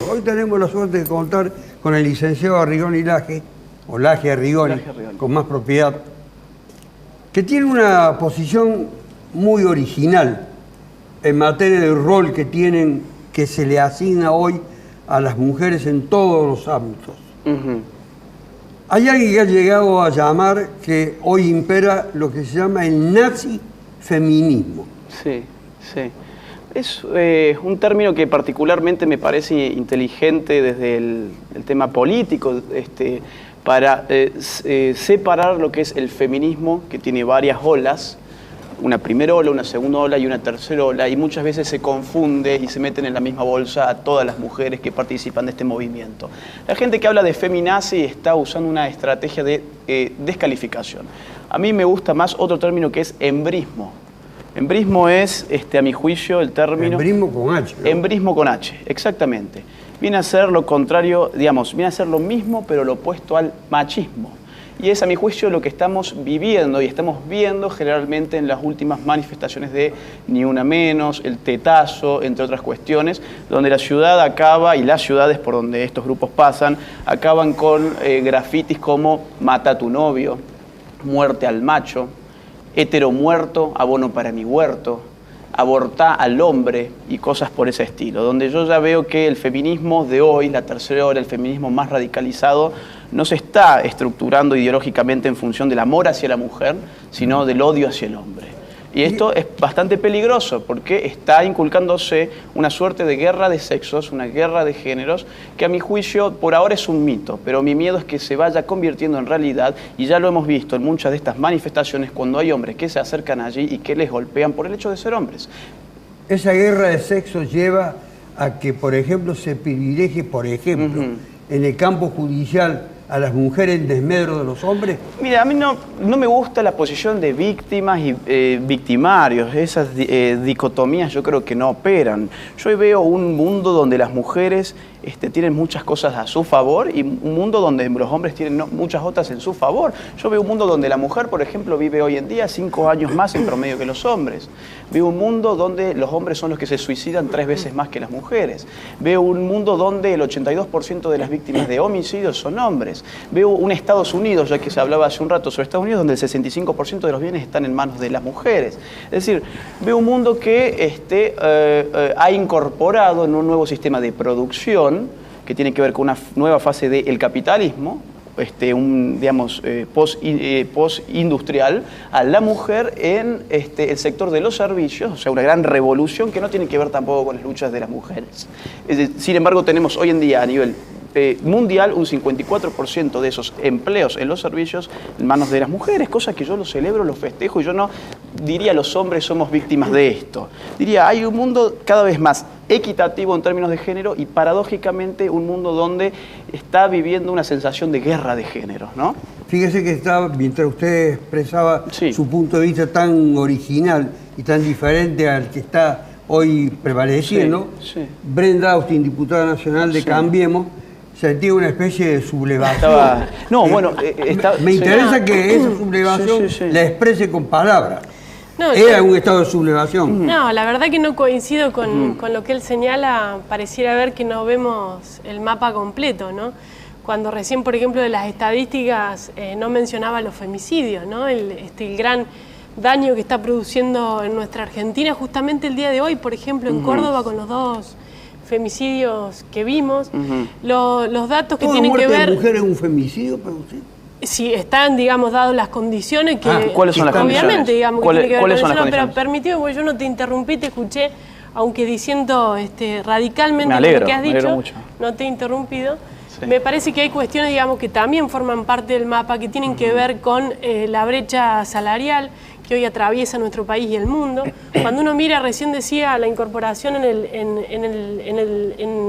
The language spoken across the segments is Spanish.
Hoy tenemos la suerte de contar con el licenciado Arrigoni Laje, o Laje Arrigoni, con más propiedad, que tiene una posición muy original en materia del rol que tienen, que se le asigna hoy a las mujeres en todos los ámbitos. Hay alguien que ha llegado a llamar que hoy impera lo que se llama el nazi feminismo. Sí, sí. Es un término que particularmente me parece inteligente desde el tema político, para separar lo que es el feminismo, que tiene varias olas, una primera ola, una segunda ola y una tercera ola, y muchas veces se confunde y se meten en la misma bolsa a todas las mujeres que participan de este movimiento. La gente que habla de feminazi está usando una estrategia de descalificación. A mí me gusta más otro término que es embrismo. Embrismo es, a mi juicio, el término... Embrismo con H, ¿no? Embrismo con H, exactamente. Viene a ser lo contrario, digamos, viene a ser lo mismo, pero lo opuesto al machismo. Y es, a mi juicio, lo que estamos viviendo y estamos viendo generalmente en las últimas manifestaciones de Ni Una Menos, el tetazo, entre otras cuestiones, donde la ciudad acaba, y las ciudades por donde estos grupos pasan, acaban con grafitis como mata a tu novio, muerte al macho, hetero muerto, abono para mi huerto, abortá al hombre y cosas por ese estilo, donde yo ya veo que el feminismo de hoy, la tercera ola, el feminismo más radicalizado, no se está estructurando ideológicamente en función del amor hacia la mujer, sino del odio hacia el hombre. Y esto es bastante peligroso porque está inculcándose una suerte de guerra de sexos, una guerra de géneros, que a mi juicio por ahora es un mito, pero mi miedo es que se vaya convirtiendo en realidad, y ya lo hemos visto en muchas de estas manifestaciones cuando hay hombres que se acercan allí y que les golpean por el hecho de ser hombres. Esa guerra de sexos lleva a que, por ejemplo, se privilegie, en el campo judicial, a las mujeres en desmedro de los hombres? Mira, a mí no me gusta la posición de víctimas y victimarios. Esas dicotomías yo creo que no operan. Yo veo un mundo donde las mujeres tienen muchas cosas a su favor y un mundo donde los hombres tienen muchas otras en su favor. Yo veo un mundo donde la mujer, por ejemplo, vive hoy en día 5 años más en promedio que los hombres. Veo un mundo donde los hombres son los que se suicidan 3 veces más que las mujeres. Veo un mundo donde el 82% de las víctimas de homicidios son hombres. Veo un Estados Unidos, ya que se hablaba hace un rato sobre Estados Unidos, donde el 65% de los bienes están en manos de las mujeres. Es decir, veo un mundo que ha incorporado en un nuevo sistema de producción que tiene que ver con una nueva fase del capitalismo, post-industrial, a la mujer en el sector de los servicios, o sea, una gran revolución que no tiene que ver tampoco con las luchas de las mujeres. Sin embargo, tenemos hoy en día a nivel mundial un 54% de esos empleos en los servicios en manos de las mujeres, cosa que yo lo celebro, lo festejo, y yo no diría los hombres somos víctimas de esto. Diría, hay un mundo cada vez más equitativo en términos de género y paradójicamente un mundo donde está viviendo una sensación de guerra de géneros, ¿no? Fíjese que mientras usted expresaba su punto de vista tan original y tan diferente al que está hoy prevaleciendo, Brenda Austin, diputada nacional de Cambiemos, sentía una especie de sublevación. Me interesa que esa sublevación la exprese con palabras. ¿Era un estado de sublevación? No, la verdad que no coincido con lo que él señala. Pareciera ver que no vemos el mapa completo, ¿no? Cuando recién, por ejemplo, de las estadísticas no mencionaba los femicidios, ¿no? El gran daño que está produciendo en nuestra Argentina justamente el día de hoy, por ejemplo, en Córdoba, con los 2 femicidios que vimos, los datos que tienen que ver... ¿Toda muerte de mujer es un femicidio para usted? Si están, digamos, dadas las condiciones que... ¿Cuáles son las condiciones? Obviamente, digamos, que tiene que ver con eso, pero permitido, porque yo no te interrumpí, te escuché, aunque diciendo radicalmente lo que has dicho, no te he interrumpido. Me parece que hay cuestiones, digamos, que también forman parte del mapa, que tienen que ver con la brecha salarial que hoy atraviesa nuestro país y el mundo. Cuando uno mira, recién decía, la incorporación en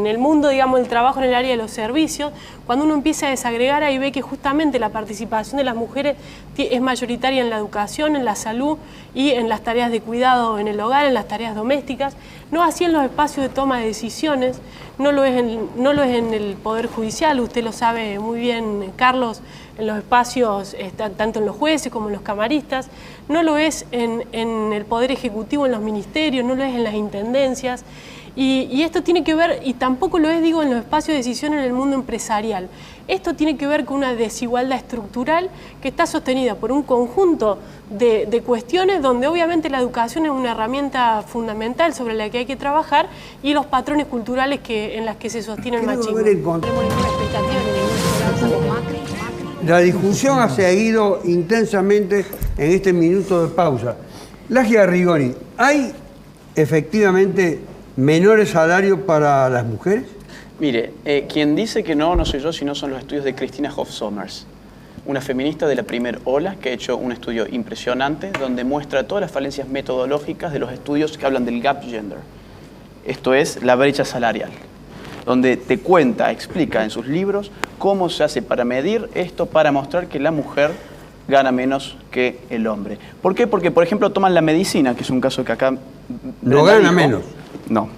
el mundo, digamos, del trabajo en el área de los servicios, cuando uno empieza a desagregar, ahí ve que justamente la participación de las mujeres es mayoritaria en la educación, en la salud y en las tareas de cuidado en el hogar, en las tareas domésticas, no así en los espacios de toma de decisiones, no lo es en el Poder Judicial, usted lo sabe muy bien, Carlos. los espacios, tanto en los jueces como en los camaristas, no lo es en el Poder Ejecutivo, en los ministerios, no lo es en las intendencias. Y esto tiene que ver, y tampoco lo es, digo, en los espacios de decisión en el mundo empresarial. Esto tiene que ver con una desigualdad estructural que está sostenida por un conjunto de cuestiones donde obviamente la educación es una herramienta fundamental sobre la que hay que trabajar y los patrones culturales en las que se sostiene el machismo. La discusión ha seguido intensamente en este minuto de pausa. Lagia Arrigoni, ¿hay efectivamente menores salarios para las mujeres? Mire, quien dice que no soy yo, sino son los estudios de Christina Hoff Sommers, una feminista de la primera ola que ha hecho un estudio impresionante donde muestra todas las falencias metodológicas de los estudios que hablan del gap gender. Esto es la brecha salarial, donde te explica en sus libros cómo se hace para medir esto, para mostrar que la mujer gana menos que el hombre. ¿Por qué? Porque, por ejemplo, toman la medicina, que es un caso que acá... ¿No gana menos? No.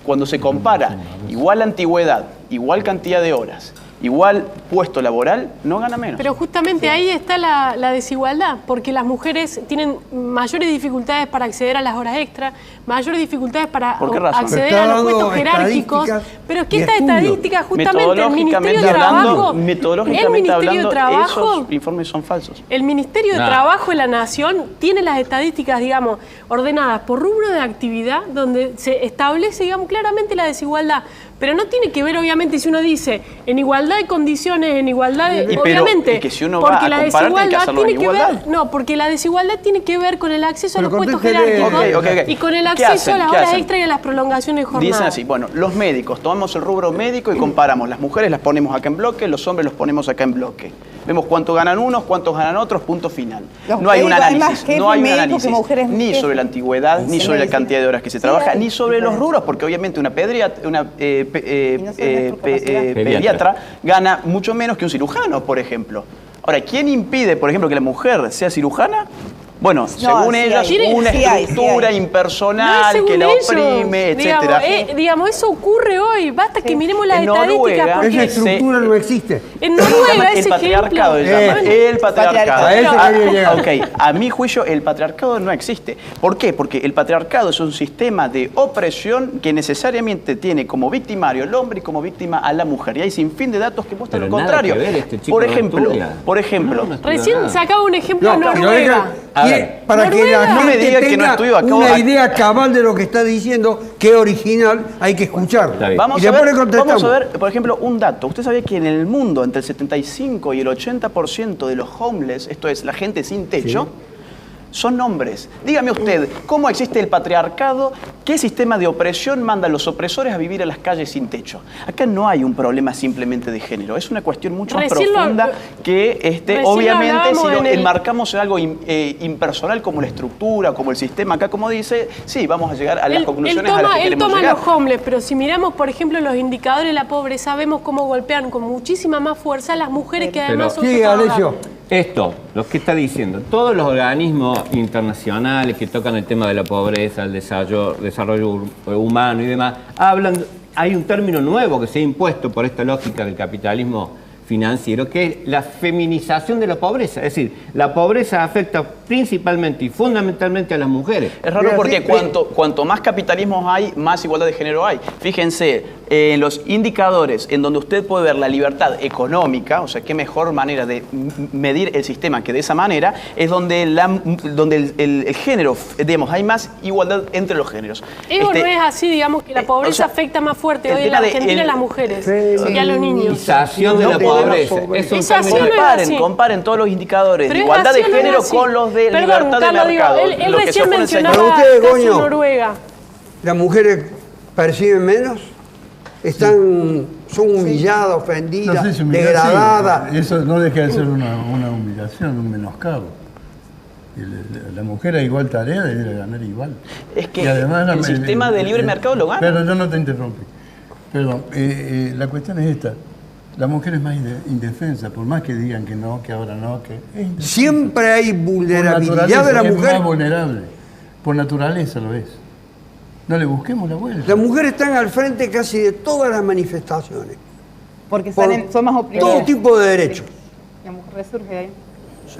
Cuando se compara igual antigüedad, igual cantidad de horas, igual puesto laboral, no gana menos. Pero justamente ahí está la desigualdad, porque las mujeres tienen mayores dificultades para acceder a las horas extra, mayores dificultades para acceder a los puestos jerárquicos. Pero es que esta estadística, justamente el Ministerio de Trabajo... Metodológicamente hablando, esos informes son falsos. El Ministerio de Trabajo de la Nación tiene las estadísticas, digamos, ordenadas por rubro de actividad, donde se establece, digamos, claramente la desigualdad. Pero no tiene que ver, obviamente, si uno dice en igualdad de condiciones, en igualdad de... obviamente, que si uno va a comparar, tiene que hacerlo en igualdad. No, porque la desigualdad tiene que ver con el acceso a los puestos jerárquicos y con el acceso a las horas extra y a las prolongaciones de jornada. Dicen así, bueno, los médicos, tomamos el rubro médico y comparamos. Las mujeres las ponemos acá en bloque, los hombres los ponemos acá en bloque. Vemos cuánto ganan unos, cuántos ganan otros, punto final. No hay un análisis, ni sobre la antigüedad, ni sobre la cantidad de horas que se trabaja, ni sobre los rubros, porque obviamente una pediatra gana mucho menos que un cirujano, por ejemplo. Ahora, ¿quién impide, por ejemplo, que la mujer sea cirujana? Bueno, según ellas, una estructura impersonal que la oprime, etcétera. Digamos, eso ocurre hoy. Basta que miremos las estadísticas. Esa estructura no existe. En Noruega el patriarcado. El patriarcado. Ok, a mi juicio, el patriarcado no existe. ¿Por qué? Porque el patriarcado es un sistema de opresión que necesariamente tiene como victimario al hombre y como víctima a la mujer. Y hay sin fin de datos que muestran lo contrario. Por ejemplo, recién sacaba un ejemplo de Noruega. Para que la gente tenga una idea cabal de lo que está diciendo, que original, hay que escucharlo. Vamos a ver, por ejemplo, un dato. Usted sabía que en el mundo entre el 75 y el 80% de los homeless, esto es, la gente sin techo, son hombres. Dígame usted, ¿cómo existe el patriarcado? ¿Qué sistema de opresión manda a los opresores a vivir a las calles sin techo? Acá no hay un problema simplemente de género, es una cuestión mucho más profunda que obviamente si lo enmarcamos en algo impersonal como la estructura, como el sistema, acá como dice, sí, vamos a llegar a las conclusiones a las que queremos llegar. Él toma los homeless, pero si miramos, por ejemplo, los indicadores de la pobreza, vemos cómo golpean con muchísima más fuerza a las mujeres que además son Alessio. Esto, lo que está diciendo, todos los organismos internacionales que tocan el tema de la pobreza, el desarrollo humano y demás, hablan, hay un término nuevo que se ha impuesto por esta lógica del capitalismo financiero, que es la feminización de la pobreza. Es decir, la pobreza afecta principalmente y fundamentalmente a las mujeres. Es raro porque cuanto más capitalismo hay, más igualdad de género hay. Fíjense, en los indicadores en donde usted puede ver la libertad económica, o sea, qué mejor manera de medir el sistema que de esa manera, es donde el género, digamos, hay más igualdad entre los géneros. No es así, digamos, que la pobreza afecta más fuerte hoy en la Argentina a las mujeres y a los niños. Comparen todos los indicadores de igualdad de género con los de libertad de mercado. Él recién mencionaba Noruega. ¿Las mujeres perciben menos? Son humilladas, ofendidas, no sé si degradadas. Sí. Eso no deja de ser una humillación, un menoscabo. La mujer a igual tarea debe ganar igual. Es que además, el sistema de libre mercado lo gana. Pero yo no te interrumpí. Perdón, la cuestión es esta. La mujer es más indefensa, por más que digan que no, que ahora no, que... Siempre hay vulnerabilidad de la mujer. Es más vulnerable. Por naturaleza lo es. No le busquemos la vuelta. Las mujeres están al frente casi de todas las manifestaciones. Porque son más oprimidas. Todo tipo de derechos. La mujer resurge de ahí.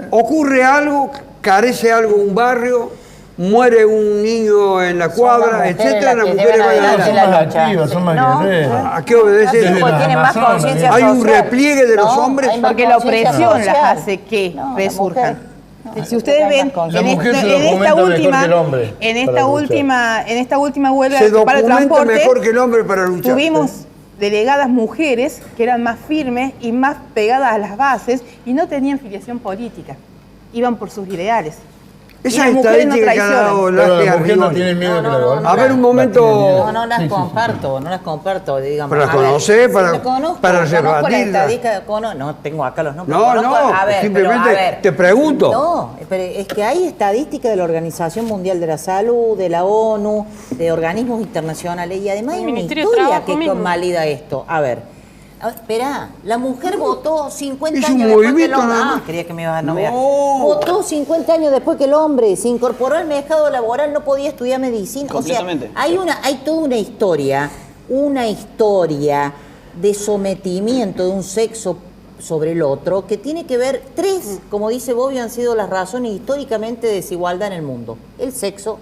Ocurre algo, carece algo un barrio, muere un niño en la cuadra, etcétera, las mujeres van adelante. Son más guerreras. ¿A qué obedece? Tienen más conciencia ¿Hay un social. repliegue de los hombres? Porque la opresión las hace que resurjan. Si ustedes ven, en esta última huelga se para el documenta transporte, mejor que el hombre para luchar. tuvimos delegadas mujeres que eran más firmes y más pegadas a las bases y no tenían filiación política. Iban por sus ideales. Esa estadística que ha dado Laje Arrigoni. A ver un momento. No las comparto, digamos. Pero las conocés para rebatirlas. No tengo acá los nombres. Simplemente te pregunto. No, pero es que hay estadísticas de la Organización Mundial de la Salud, de la ONU, de organismos internacionales y además hay una historia que convalida esto. A ver. Espera, la mujer votó 50 años después que el hombre. Quería que me ibas a novear. Votó 50 años después que el hombre se incorporó al mercado laboral, no podía estudiar medicina. O sea, hay toda una historia de sometimiento de un sexo sobre el otro que tiene que ver, tres, como dice Bobbio, han sido las razones históricamente de desigualdad en el mundo: el sexo,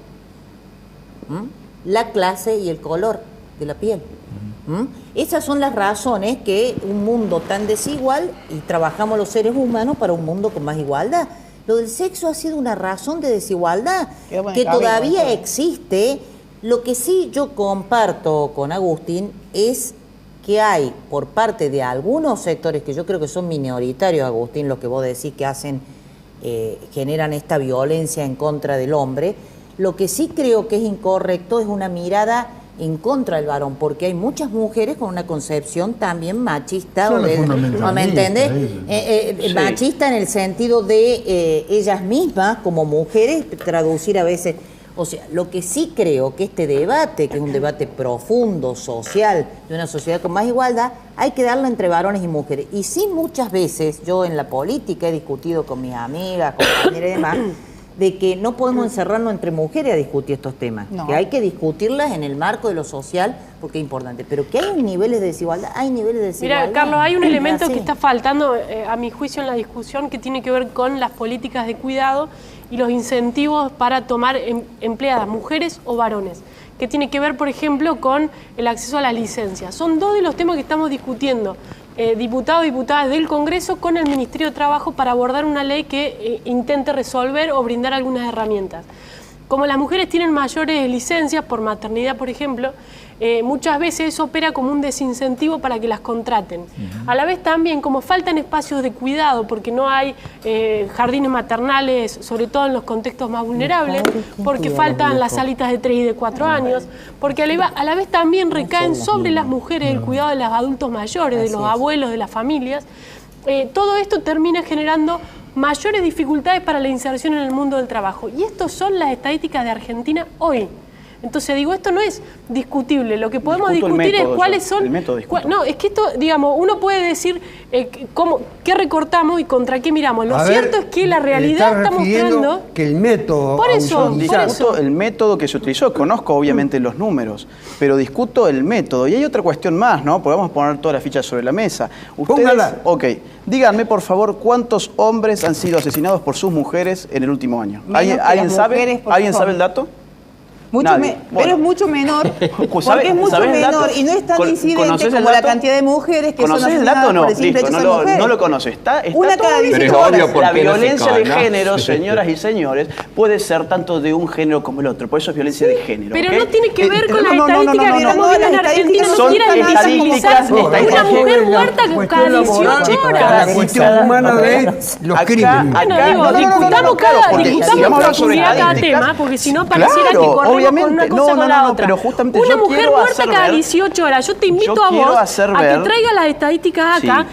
la clase y el color de la piel. Esas son las razones que un mundo tan desigual, y trabajamos los seres humanos para un mundo con más igualdad. Lo del sexo ha sido una razón de desigualdad que todavía existe. Lo que sí yo comparto con Agustín es que hay por parte de algunos sectores, que yo creo que son minoritarios, Agustín, lo que vos decís que hacen, generan esta violencia en contra del hombre. Lo que sí creo que es incorrecto es una mirada en contra del varón, porque hay muchas mujeres con una concepción también machista, ¿no me entiendes? Machista en el sentido de ellas mismas como mujeres, traducir a veces. O sea, lo que sí creo que este debate, que es un debate profundo, social, de una sociedad con más igualdad, hay que darlo entre varones y mujeres. Y sí, muchas veces, yo en la política he discutido con mis amigas, compañeras y demás, de que no podemos encerrarnos entre mujeres a discutir estos temas, que hay que discutirlas en el marco de lo social, porque es importante, pero que hay niveles de desigualdad, Mira, Carlos, hay un elemento que está faltando, a mi juicio, en la discusión, que tiene que ver con las políticas de cuidado y los incentivos para tomar empleadas, mujeres o varones, que tiene que ver, por ejemplo, con el acceso a las licencias. Son dos de los temas que estamos discutiendo, diputados y diputadas del Congreso con el Ministerio de Trabajo, para abordar una ley que intente resolver o brindar algunas herramientas. Como las mujeres tienen mayores licencias por maternidad, por ejemplo, muchas veces eso opera como un desincentivo para que las contraten. A la vez también, como faltan espacios de cuidado, porque no hay jardines maternales, sobre todo en los contextos más vulnerables, porque faltan las salitas de 3 y de 4 años, porque a la vez también recaen sobre las mujeres el cuidado de los adultos mayores, de los abuelos, de las familias. Todo esto termina generando mayores dificultades para la inserción en el mundo del trabajo. Y estas son las estadísticas de Argentina hoy. Entonces digo, esto no es discutible, lo que podemos discutir es cuáles son... No, es que esto, digamos, uno puede decir qué recortamos y contra qué miramos. Lo cierto es que la realidad está mostrando... que el método... Por eso. El método que se utilizó, conozco obviamente los números, pero discuto el método. Y hay otra cuestión más, ¿no? Podemos poner todas las fichas sobre la mesa. Póngala. Ok, díganme por favor cuántos hombres han sido asesinados por sus mujeres en el último año. ¿Alguien sabe el dato? Pero es mucho menor, porque es mucho menor y no es tan incidente como la cantidad de mujeres que son asesinadas por el simple hecho de ser mujeres. No lo conoces. Está una cada 18 horas. La violencia de género, señoras y señores, puede ser tanto de un género como el otro. Por eso es violencia de género. Pero no tiene que ver con las estadísticas que estamos viendo en Argentina. No quieran visibilizar una mujer muerta cada 18 horas. La cuestión humana de los crímenes. Bueno, discutamos cada tema, porque si no pareciera que corremos con una cosa con la otra. Pero justamente una mujer muerta cada 18 horas. Yo te invito a vos a que traigas las estadísticas acá,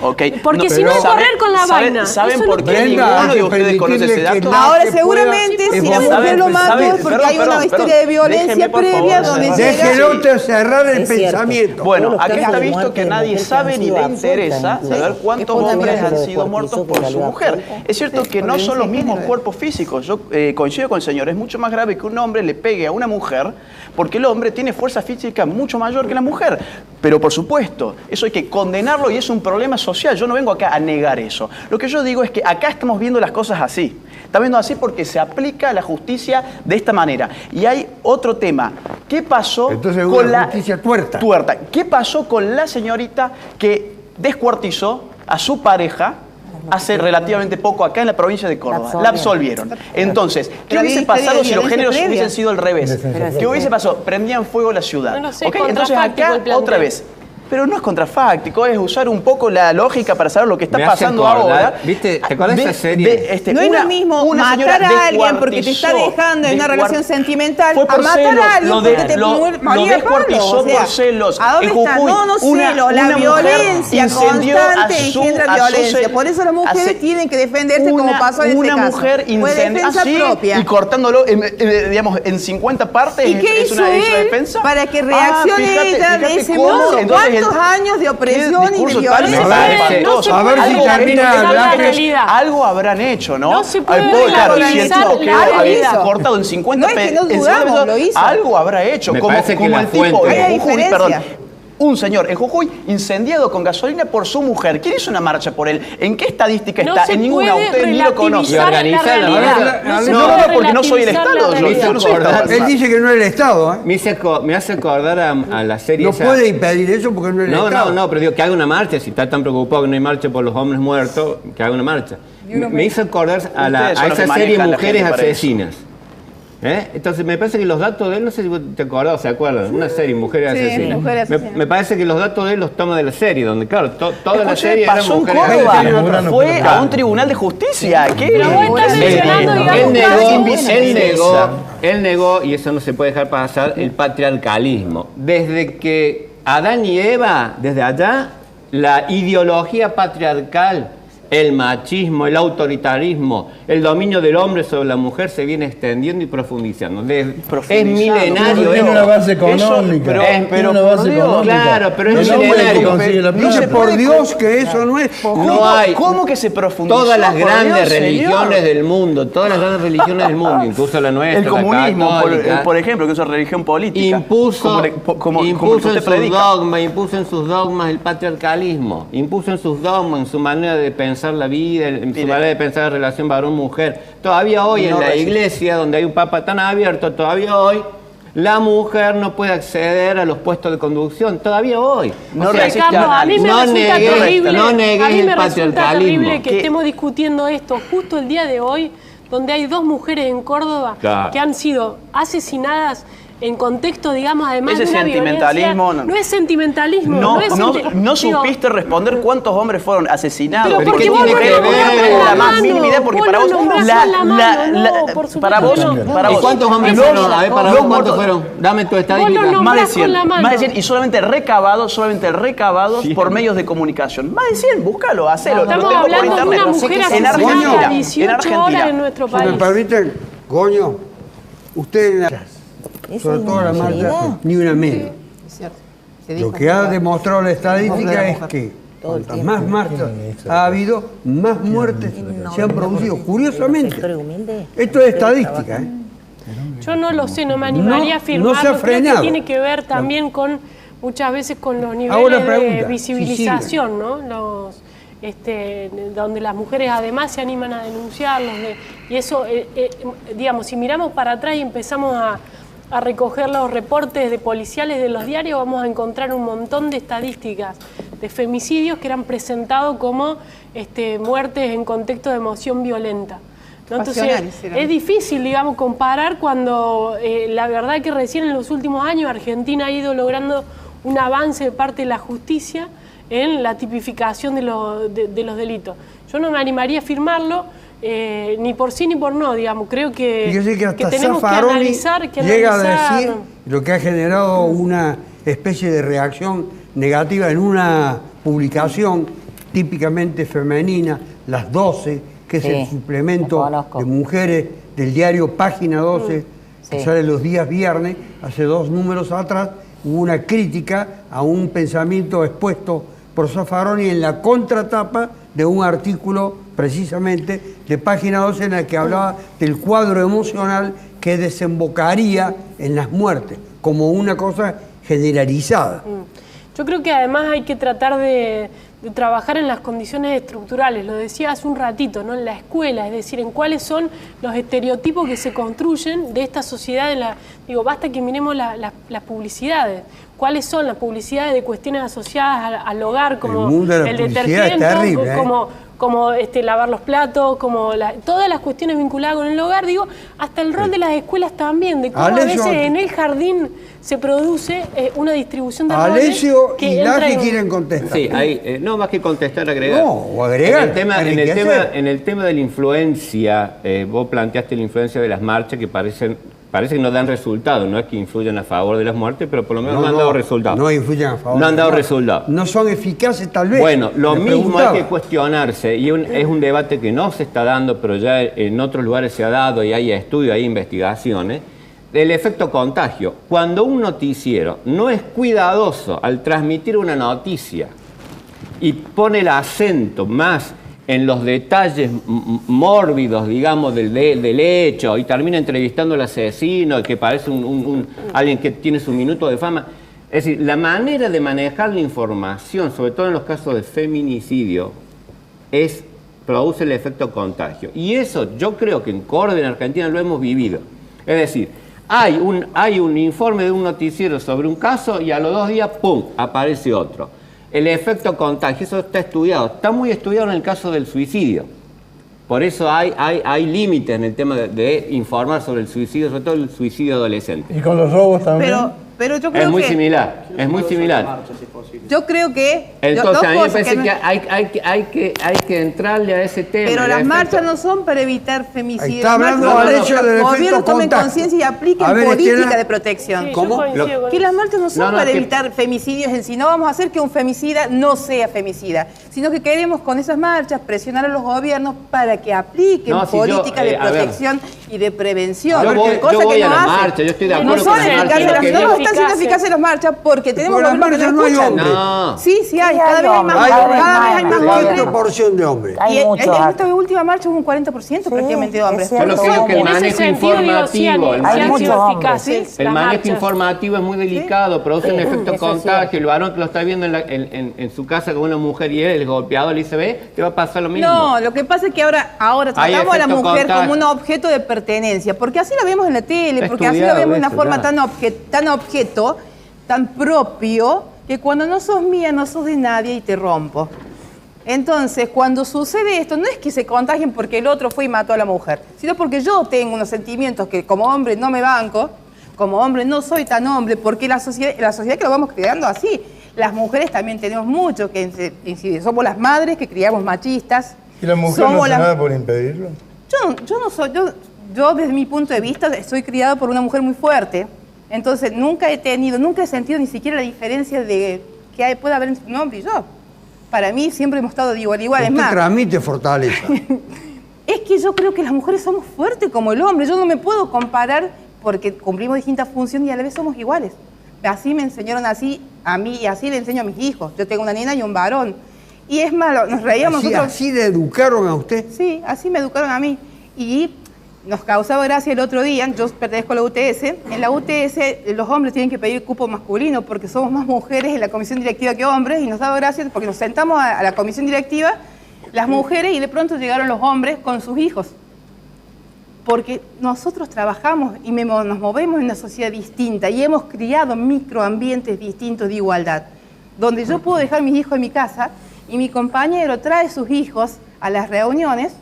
porque si no es correr con la vaina. ¿Saben por qué ninguno de ustedes conoce ese dato? Ahora seguramente si la mujer lo mata es porque hay una historia de violencia previa donde déjelo cerrar el pensamiento. Bueno, aquí está visto que nadie sabe ni le interesa saber cuántos hombres han sido muertos por su mujer. Es cierto que no son los mismos cuerpos físicos. Yo coincido con el señor, es mucho más grave que un hombre le pegue a una mujer, porque el hombre tiene fuerza física mucho mayor que la mujer. Pero por supuesto, eso hay que condenarlo y es un problema social. Yo no vengo acá a negar eso. Lo que yo digo es que acá estamos viendo las cosas así. Está viendo así porque se aplica la justicia de esta manera. Y hay otro tema. ¿Qué pasó con la justicia tuerta? ¿Qué pasó con la señorita que descuartizó a su pareja hace relativamente poco acá en la provincia de Córdoba? La absolvieron. Entonces, ¿qué hubiese pasado si los géneros hubiesen sido al revés? ¿Qué hubiese pasado? Prendían fuego la ciudad. Entonces acá, otra vez, pero no es contrafáctico, es usar un poco la lógica para saber lo que está pasando ahora. ¿Viste? ¿Te acuerdas de esa serie? No es lo mismo matar a alguien porque te está dejando en una relación sentimental a matar a alguien porque te moría descuartizó por celos. ¿A dónde está? No celos, la violencia constante engendra violencia. Por eso las mujeres tienen que defenderse como pasó en este caso. Una mujer incendió y cortándolo, digamos, en 50 partes. ¿Y qué hizo él para que reaccione ella de ese modo? ¿Cuántos años de opresión y de violencia? A ver si termina algo habrán hecho, ¿no? No se puede relativizar la había cortado en 50 algo habrá hecho. Como el tipo de Jujuy, perdón. Un señor en Jujuy incendiado con gasolina por su mujer. ¿Quién hizo una marcha por él? ¿En qué estadística está? En ninguna. Usted ni lo conoce. No, porque no soy el Estado. Él dice que no es el Estado. Me hace acordar a la serie. No puede impedir eso porque no es el Estado. No, pero digo que haga una marcha. Si está tan preocupado que no hay marcha por los hombres muertos, que haga una marcha. Me hizo acordar a esa serie Mujeres Asesinas. Entonces me parece que los datos de él, no sé si te acordás o se acuerdan, una serie, Mujeres Asesinas. Me parece que los datos de él los toma de la serie, donde claro, toda la serie era Mujeres Asesinas. Fue a un tribunal de justicia. Él negó, y eso no se puede dejar pasar, el patriarcalismo. Desde que Adán y Eva, desde allá, la ideología patriarcal, el machismo, el autoritarismo, el dominio del hombre sobre la mujer se viene extendiendo y profundizando. Es milenario. Tiene una base económica. Pero una base económica. Claro, pero es milenario. Dice por Dios que eso no es. No hay. ¿Cómo que se profundizó? Todas las grandes religiones del mundo, incluso la nuestra, el comunismo, por ejemplo, que es una religión política. Impuso en sus dogmas el patriarcalismo. Impuso en sus dogmas, en su manera de pensar la vida, en su manera de pensar la relación varón-mujer. Todavía hoy en la iglesia, donde hay un papa tan abierto, todavía hoy la mujer no puede acceder a los puestos de conducción. Todavía hoy. No negues el patriarcalismo. Que estemos discutiendo esto justo el día de hoy, donde hay 2 mujeres en Córdoba que han sido asesinadas en contexto, digamos, además de una violencia. No es sentimentalismo. No supiste responder cuántos hombres fueron asesinados. Pero porque vos no la más mínima idea, porque para vos para vos. ¿Y cuántos hombres fueron? A ver, para vos, ¿cuántos fueron? Dame tu estadística. Más de 100. Más de 100 y solamente recabados por medios de comunicación. Más de 100, búscalo, hacelo. Estamos hablando de una mujer asesinada 18 horas en nuestro país. Si me permiten, Goño, usted sobre todo la marcha, ni una menos. Lo que ha demostrado la estadística es que cuantas más marchas ha habido, más muertes se han producido. Curiosamente, esto es estadística. Yo no lo sé, no me animaría a afirmarlo. No se ha frenado. Creo que tiene que ver también con, muchas veces, con los niveles de visibilización, ¿no? Donde las mujeres además se animan a denunciarlos. Y eso, digamos, si miramos para atrás y empezamos a recoger los reportes de policiales de los diarios, vamos a encontrar un montón de estadísticas de femicidios que eran presentados como muertes en contexto de emoción violenta, ¿no? Entonces, es difícil, digamos, comparar cuando la verdad que recién en los últimos años Argentina ha ido logrando un avance de parte de la justicia en la tipificación de los delitos. Yo no me animaría a afirmarlo, ni por sí ni por no, digamos. Creo que tenemos que analizar. Llega a decir lo que ha generado una especie de reacción negativa en una publicación típicamente femenina, Las 12, que es el suplemento de mujeres del diario Página 12, que sale los días viernes. Hace 2 números atrás hubo una crítica a un pensamiento expuesto por Zaffaroni en la contratapa de un artículo precisamente de Página 12 en el que hablaba del cuadro emocional que desembocaría en las muertes, como una cosa generalizada. Yo creo que además hay que tratar de trabajar en las condiciones estructurales, lo decía hace un ratito, ¿no? En la escuela, es decir, en cuáles son los estereotipos que se construyen de esta sociedad. Digo, basta que miremos las publicidades. ¿Cuáles son las publicidades de cuestiones asociadas al hogar, como el detergente, como lavar los platos, como todas las cuestiones vinculadas con el hogar, digo, hasta el rol de las escuelas también, de cómo a veces en el jardín se produce una distribución de roles. Alessio y Laje quieren contestar. Sí, no más que contestar, agregar. No, o agregar. En el tema de la influencia, vos planteaste la influencia de las marchas que parece que no dan resultados, no es que influyan a favor de las muertes, pero por lo menos no han dado resultados. No influyen a favor. No han dado resultados. No son eficaces tal vez. Bueno, lo mismo hay que cuestionarse, y es un debate que no se está dando, pero ya en otros lugares se ha dado y hay estudios, hay investigaciones, del efecto contagio. Cuando un noticiero no es cuidadoso al transmitir una noticia y pone el acento más en los detalles mórbidos, digamos, del hecho, y termina entrevistando al asesino, que parece alguien que tiene su minuto de fama. Es decir, la manera de manejar la información, sobre todo en los casos de feminicidio, produce el efecto contagio. Y eso yo creo que en Córdoba, en Argentina, lo hemos vivido. Es decir, hay un informe de un noticiero sobre un caso y a los 2 días, ¡pum!, aparece otro. El efecto contagio, eso está estudiado. Está muy estudiado en el caso del suicidio. Por eso hay límites en el tema de informar sobre el suicidio, sobre todo el suicidio adolescente. ¿Y con los robos también? Pero yo creo es muy similar, es muy similar. Yo creo que... Entonces, a mí me parece que hay que entrarle a ese tema. Pero las marchas no son para evitar femicidios. Está hablando del hecho del efecto gobierno tomen conciencia y apliquen política de protección. Sí, ¿Cómo? Que las marchas no son para evitar femicidios en sí. No vamos a hacer que un femicida no sea femicida, sino que queremos con esas marchas presionar a los gobiernos para que apliquen políticas de protección y de prevención. Yo voy a la marcha, yo estoy de acuerdo con la marcha. No están siendo eficaces las marchas porque tenemos gobiernos que no escuchan. No. Sí, hay. Cada vez hay más hombres. Proporción de hombres. Y en esta última marcha hubo un 40% prácticamente de hombres. Yo lo creo que el manejo informativo, el manejo informativo es muy delicado, produce un efecto contagio. El varón que lo está viendo en su casa con una mujer y él, el golpeado, le dice, ve, te va a pasar lo mismo. No, lo que pasa es que ahora tratamos a la mujer como un objeto de pertenencia, porque así la vemos en la tele, porque así la vemos de una forma tan objeto, tan propio, que cuando no sos mía, no sos de nadie y te rompo. Entonces, cuando sucede esto, no es que se contagien porque el otro fue y mató a la mujer, sino porque yo tengo unos sentimientos que como hombre no me banco, como hombre no soy tan hombre, porque la sociedad que lo vamos creando así. Las mujeres también tenemos mucho que incidir. Somos las madres que criamos machistas. ¿Y la mujer no hace nada por impedirlo? Yo desde mi punto de vista soy criada por una mujer muy fuerte. Entonces nunca he sentido ni siquiera la diferencia de que puede haber entre un hombre y yo. Para mí siempre hemos estado de igual a igual. Usted transmite fortaleza. Es que yo creo que las mujeres somos fuertes como el hombre. Yo no me puedo comparar porque cumplimos distintas funciones y a la vez somos iguales. Así me enseñaron así a mí y así le enseño a mis hijos. Yo tengo una nena y un varón. Y es malo, nos reíamos nosotros. ¿Así le educaron a usted? Sí, así me educaron a mí. Y nos causaba gracia el otro día, yo pertenezco a la UTS, en la UTS los hombres tienen que pedir cupo masculino porque somos más mujeres en la comisión directiva que hombres y nos daba gracia porque nos sentamos a la comisión directiva las mujeres y de pronto llegaron los hombres con sus hijos. Porque nosotros trabajamos y nos movemos en una sociedad distinta y hemos criado microambientes distintos de igualdad, donde yo puedo dejar mis hijos en mi casa y mi compañero trae sus hijos a las reuniones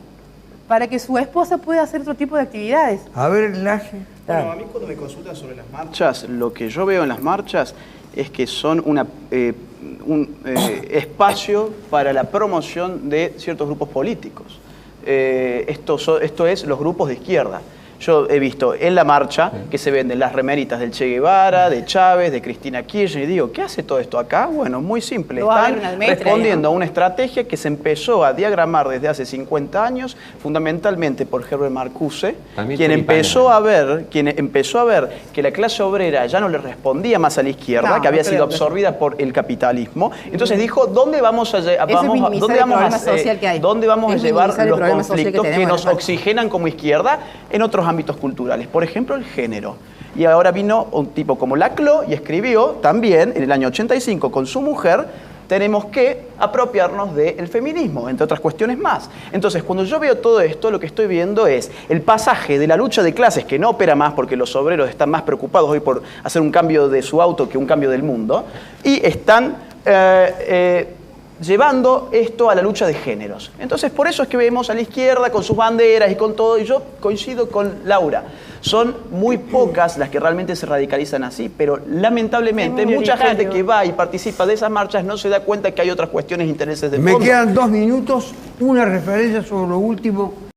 para que su esposa pueda hacer otro tipo de actividades. A ver, Laje. Bueno, a mí cuando me consultan sobre las marchas, lo que yo veo en las marchas es que son un espacio para la promoción de ciertos grupos políticos. Esto es los grupos de izquierda. Yo he visto en la marcha que se venden las remeritas del Che Guevara, de Chávez, de Cristina Kirchner, y digo, ¿qué hace todo esto acá? Bueno, muy simple, están respondiendo a una estrategia que se empezó a diagramar desde hace 50 años, fundamentalmente por Herbert Marcuse, quien empezó a ver que la clase obrera ya no le respondía más a la izquierda, que había sido absorbida por el capitalismo. Entonces dijo, ¿dónde vamos a llevar los conflictos que nos oxigenan como izquierda? En otros ámbitos culturales. Por ejemplo, el género. Y ahora vino un tipo como Laclau y escribió también en el año 85 con su mujer: tenemos que apropiarnos del feminismo, entre otras cuestiones más. Entonces, cuando yo veo todo esto, lo que estoy viendo es el pasaje de la lucha de clases, que no opera más porque los obreros están más preocupados hoy por hacer un cambio de su auto que un cambio del mundo, y están llevando esto a la lucha de géneros. Entonces, por eso es que vemos a la izquierda con sus banderas y con todo, y yo coincido con Laura. Son muy pocas las que realmente se radicalizan así, pero lamentablemente mucha gente que va y participa de esas marchas no se da cuenta que hay otras cuestiones, intereses de fondo. Me quedan 2 minutos, una referencia sobre lo último